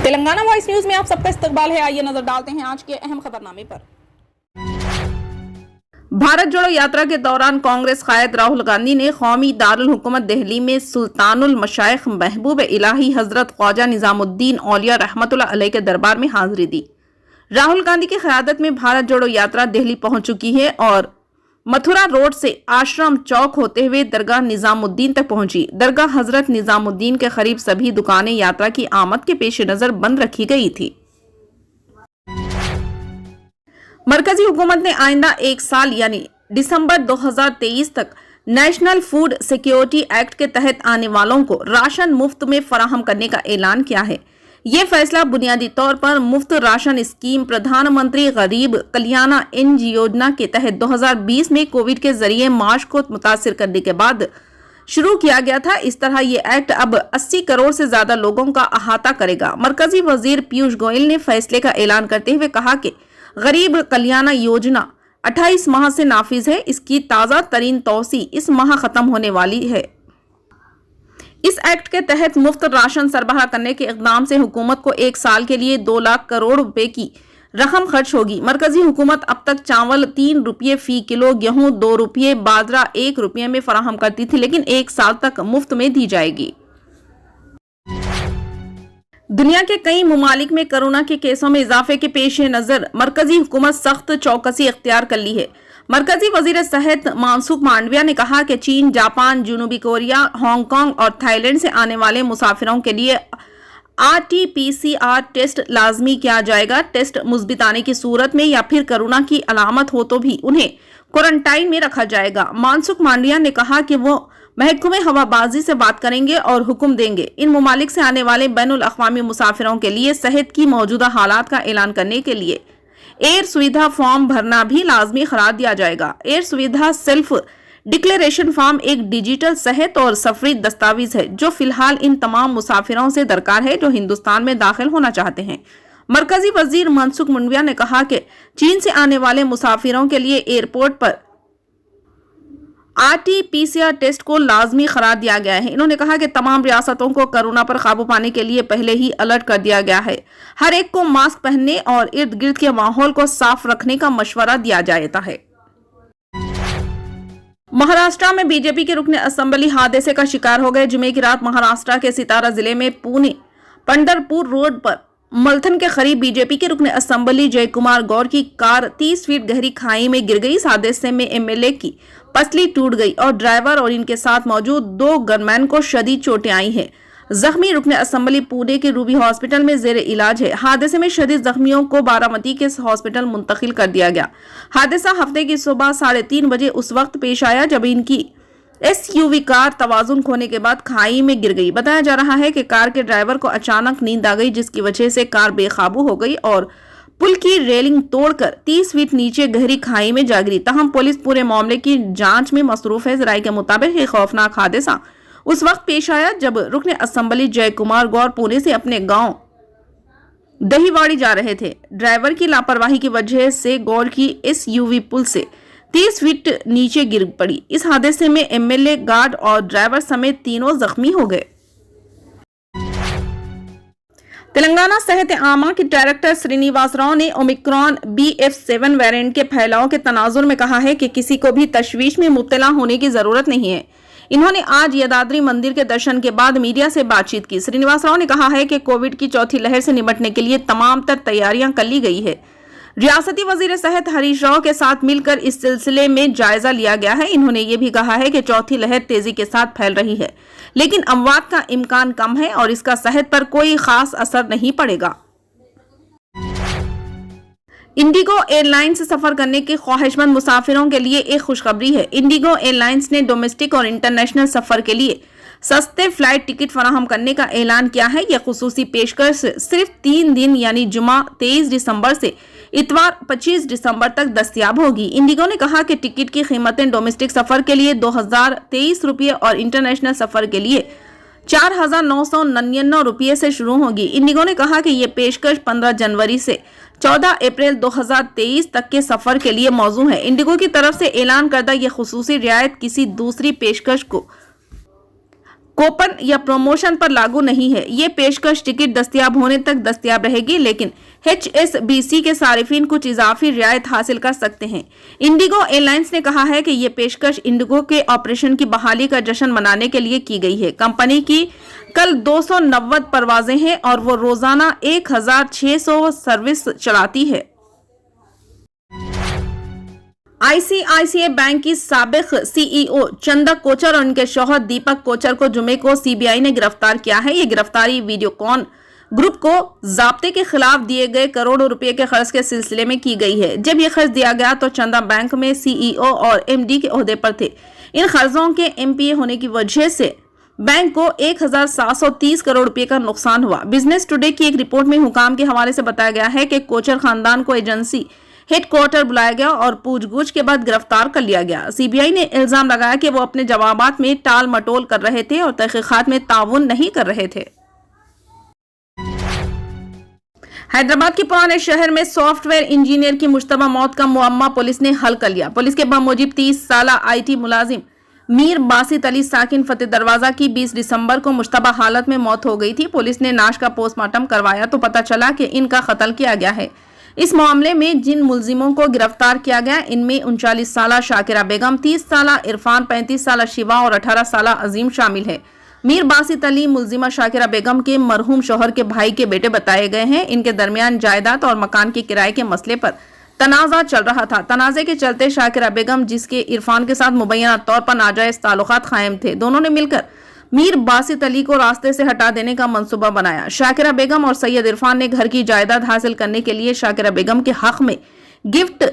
Telangana voice news में आप सबका इस्तकबाल है। आइए नजर डालते हैं आज के अहम खबरनामे पर। भारत जोड़ो यात्रा के दौरान कांग्रेस कायद राहुल गांधी ने कौमी दारुल हुकूमत दिल्ली में सुल्तानुल मशाइख महबूब इलाही हजरत ख्वाजा निजामुद्दीन औलिया रहमतुल्लाह अलैह के दरबार में हाजिरी दी। राहुल गांधी की क़यादत में भारत जोड़ो यात्रा दिल्ली पहुंच चुकी है और मथुरा रोड से आश्रम चौक होते हुए दरगाह निजामुद्दीन तक पहुंची। दरगाह हजरत निजामुद्दीन के करीब सभी दुकानें यात्रा की आमद के पेश नजर बंद रखी गई थी। मरकजी हुकूमत ने आइंदा एक साल यानी दिसंबर 2023 तक नेशनल फूड सिक्योरिटी एक्ट के तहत आने वालों को राशन मुफ्त में फराहम करने का ऐलान किया है। ये फैसला बुनियादी तौर पर मुफ्त राशन स्कीम प्रधानमंत्री गरीब कल्याण अन्न योजना के तहत 2020 में कोविड के जरिए मार्च को मुतासिर करने के बाद शुरू किया गया था। इस तरह ये एक्ट अब 80 करोड़ से ज्यादा लोगों का अहाता करेगा। मरकजी वजीर पीयूष गोयल ने फैसले का ऐलान करते हुए कहा कि गरीब कल्याण योजना 28 माह से नाफिज है। इसकी ताज़ा तरीन तौसी इस माह खत्म होने वाली है। इस एक्ट के तहत मुफ्त राशन सरबराह करने के इक़दाम से हुकूमत को एक साल के लिए 2 लाख करोड़ रुपए की रकम खर्च होगी। मरकजी हुकूमत अब तक चावल 3 रुपये फी किलो, गेहूं 2 रुपये, बाजरा 1 रुपये में फराहम करती थी, लेकिन एक साल तक मुफ्त में दी जाएगी। दुनिया के कई ममालिक में कोरोना के केसों में इजाफे के पेश नजर मरकजी हुकूमत सख्त चौकसी इख्तियार कर ली है। मरकजी वजीर सेहत मनसुख मांडविया ने कहा कि चीन, जापान, जनूबी कोरिया, हांगकांग और थाईलैंड से आने वाले मुसाफिरों के लिए RT-PCR टेस्ट लाजमी किया जाएगा। टेस्ट मुस्बित आने की सूरत में या फिर कोरोना की अलामत हो तो भी उन्हें क्वारंटाइन में रखा जाएगा। मनसुख मांडविया ने कहा कि वो महकमे हवाबाजी से बात करेंगे और हुक्म देंगे। इन ममालिक से आने वाले बैनुल अक़वामी मुसाफिरों के लिए सेहत की मौजूदा हालात का ऐलान करने के लिए एयर सुविधा फॉर्म भरना भी लाजमी करार दिया जाएगा। एयर सुविधा सेल्फ डिक्लेरेशन फॉर्म एक डिजिटल सेहत और सफरी दस्तावेज है जो फिलहाल इन तमाम मुसाफिरों से दरकार है जो हिंदुस्तान में दाखिल होना चाहते हैं। मरकजी वजीर मनसुख मांडविया ने कहा कि चीन से आने वाले मुसाफिरों के लिए एयरपोर्ट पर RT-PCR टेस्ट को लाजमी करार दिया गया है। इन्होंने कहा कि तमाम रियासतों को कोरोना पर काबू पाने के लिए पहले ही अलर्ट कर दिया गया है। हर एक को मास्क पहनने और इर्द गिर्द के माहौल को साफ रखने का मशवरा दिया जाता है। महाराष्ट्र में बीजेपी के रुकने असेंबली हादसे का शिकार हो गए। जुमे की रात महाराष्ट्र के सितारा जिले में पुणे पंढरपुर रोड पर मलथन के करीब बीजेपी के रुकने असेंबली जयकुमार गौर की कार 30 फीट गहरी खाई में गिर गई। इस हादसे में MLA की पसली टूट गई और ड्राइवर और इनके साथ मौजूद 2 गनमैन को शदीद चोटें आई हैं। जख्मी रुकने असेंबली पुणे के रूबी हॉस्पिटल में जेर इलाज है। हादसे में शदीद जख्मियों को बारामती के हॉस्पिटल मुंतकिल कर दिया गया। हादसा हफ्ते की सुबह 3:30 बजे उस वक्त पेश आया जब इनकी SUV कार तवाजुन खोने के बाद खाई में गिर गई। बताया जा रहा है कि कार के ड्राइवर को अचानक नींद आ गई, जिसकी वजह से कार बेकाबू हो गई और पुल की रेलिंग तोड़कर 30 फीट नीचे गहरी खाई में जा गिरी। ताहम पुलिस पूरे मामले की जांच में मसरूफ है। जराये के मुताबिक ये खौफनाक हादसा उस वक्त पेश आया जब रुकने असेंबली जयकुमार गौर पुणे से अपने गांव दहीवाड़ी जा रहे थे। ड्राइवर की लापरवाही की वजह से गौर की SUV पुल से 30 फीट नीचे गिर पड़ी। इस हादसे में MLA, गार्ड और ड्राइवर समेत तीनों जख्मी हो गए। तेलंगाना सेहत आमा के डायरेक्टर श्रीनिवास राव ने ओमिक्रॉन BF7 वेरिएंट के फैलाव के तनाजुर में कहा है कि किसी को भी तशवीश में मुब्तला होने की जरूरत नहीं है। इन्होंने आज यदाद्री मंदिर के दर्शन के बाद मीडिया से बातचीत की। श्रीनिवास राव ने कहा है कि कोविड की चौथी लहर से निपटने के लिए तमाम तर तैयारियां कर ली गई है। रियासती वजीर सेहत हरीश राव के साथ मिलकर इस सिलसिले में जायजा लिया गया है। इन्होंने ये भी कहा है कि चौथी लहर तेजी के साथ फैल रही है, लेकिन अमवात का इम्कान कम है और इसका सेहत पर कोई खास असर नहीं पड़ेगा। इंडिगो एयरलाइंस से सफर करने के ख्वाहिशमंद मुसाफिरों के लिए एक खुशखबरी है। इंडिगो एयरलाइंस ने डोमेस्टिक और इंटरनेशनल सफर के लिए सस्ते फ्लाइट टिकट फराहम करने का ऐलान किया है। यह खुसूसी पेशकश सिर्फ 3 दिन यानी जुमा 23 दिसंबर से इतवार 25 दिसंबर तक दस्तयाब होगी। इंडिगो ने कहा कि टिकट की कीमतें डोमेस्टिक सफर के लिए 2023 रुपये और इंटरनेशनल सफर के लिए 4,999 रुपये से शुरू होगी। इंडिगो ने कहा कि यह पेशकश 15 जनवरी से 14 अप्रैल 2023 तक के सफर के लिए मौजू है। इंडिगो की तरफ से ऐलान करदा यह खुसूसी रियायत किसी दूसरी पेशकश कूपन या प्रमोशन पर लागू नहीं है। ये पेशकश टिकट दस्तयाब होने तक दस्तयाब रहेगी, लेकिन HSBC के सारिफिन कुछ इजाफी रियायत हासिल कर सकते हैं। इंडिगो एयरलाइंस ने कहा है कि ये पेशकश इंडिगो के ऑपरेशन की बहाली का जश्न मनाने के लिए की गई है। कंपनी की कल 290 परवाजें हैं और वो रोजाना 1600 सर्विस चलाती है। ICICI बैंक की साबिक CEO चंदा कोचर और उनके शौहर दीपक कोचर को जुमे को CBI ने गिरफ्तार किया है। ये गिरफ्तारी वीडियोकॉन ग्रुप को ज़ाब्ते के खिलाफ दिए गए करोड़ों रुपए के खर्च के सिलसिले में की गई है। जब ये खर्च दिया गया तो चंदा बैंक में CEO और MD के ओहदे पर थे। इन खर्चों के MPA होने की वजह से बैंक को 1730 करोड़ रुपए का नुकसान हुआ। बिजनेस टुडे की एक रिपोर्ट में हुकाम के हवाले से बताया गया है कि कोचर खानदान को एजेंसी हेडक्वार्टर बुलाया गया और पूछगछ के बाद गिरफ्तार कर लिया गया। CBI ने इल्जाम लगाया कि वो अपने जवाबात में टाल मटोल कर रहे थे और तहकीकात में ताउन नहीं कर रहे थे। हैदराबाद के पुराने शहर में सॉफ्टवेयर इंजीनियर की मुश्तबा मौत का मुअम्मा पुलिस ने हल कर लिया। पुलिस के बमूजिब 30 साल IT मुलाजिम मीर बासित अली साकिन फतेह दरवाजा की 20 दिसंबर को मुश्तबा हालत में मौत हो गई थी। पुलिस ने लाश का पोस्टमार्टम करवाया तो पता चला कि इनका कत्ल किया गया है। इस मामले में जिन मुलजिमों को गिरफ्तार किया गया इनमें 39 साल शाकिरा बेगम, 30 साल इरफान, 35 साल शिवा और 18 साल अजीम शामिल है। मीर बासित अली मुलजिमा शाकिरा बेगम के मरहूम शौहर के भाई के बेटे बताए गए हैं। इनके दरमियान जायदाद और मकान के किराए के मसले पर तनाज़ा चल रहा था। तनाज़े के चलते शाकिरा बेगम, जिसके इरफान के साथ मुबैना तौर पर नाजायज ताल्लुकात कायम थे, दोनों ने मिलकर मीर बासित अली को रास्ते से हटा देने का मंसूबा बनाया। शाकिरा बेगम और सैयद इरफान ने घर की जायदाद हासिल करने के लिए शाकिरा बेगम के हक में गिफ्ट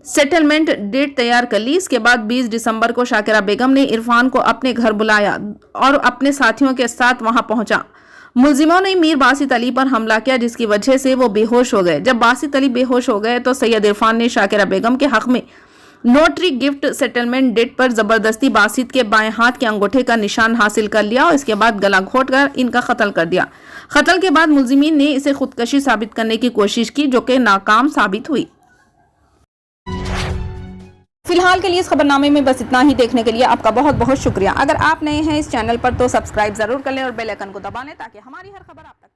सेटलमेंट डेट तैयार कर ली। इसके बाद 20 दिसंबर को शाकिरा बेगम ने इरफान को अपने घर बुलाया और अपने साथियों के साथ वहां पहुंचा। मुलजिमों ने मीर बासित अली पर हमला किया, जिसकी वजह से वो बेहोश हो गए। जब बासित अली बेहोश हो गए तो सैयद इरफान ने शाकिरा बेगम के हक में नोटरी गिफ्ट सेटलमेंट डेट पर जबरदस्ती बासित के बाएं हाथ के अंगूठे का निशान हासिल कर लिया और इसके बाद गला घोंटकर इनका कत्ल कर दिया। कत्ल के बाद मुलजिमीन ने इसे खुदकशी साबित करने की कोशिश की, जो कि नाकाम साबित हुई। फिलहाल के लिए इस खबरनामे में बस इतना ही। देखने के लिए आपका बहुत बहुत शुक्रिया। अगर आप नए हैं इस चैनल पर तो सब्सक्राइब जरूर कर लें और बेल आइकन को दबा लें ताकि हमारी हर खबर आप तक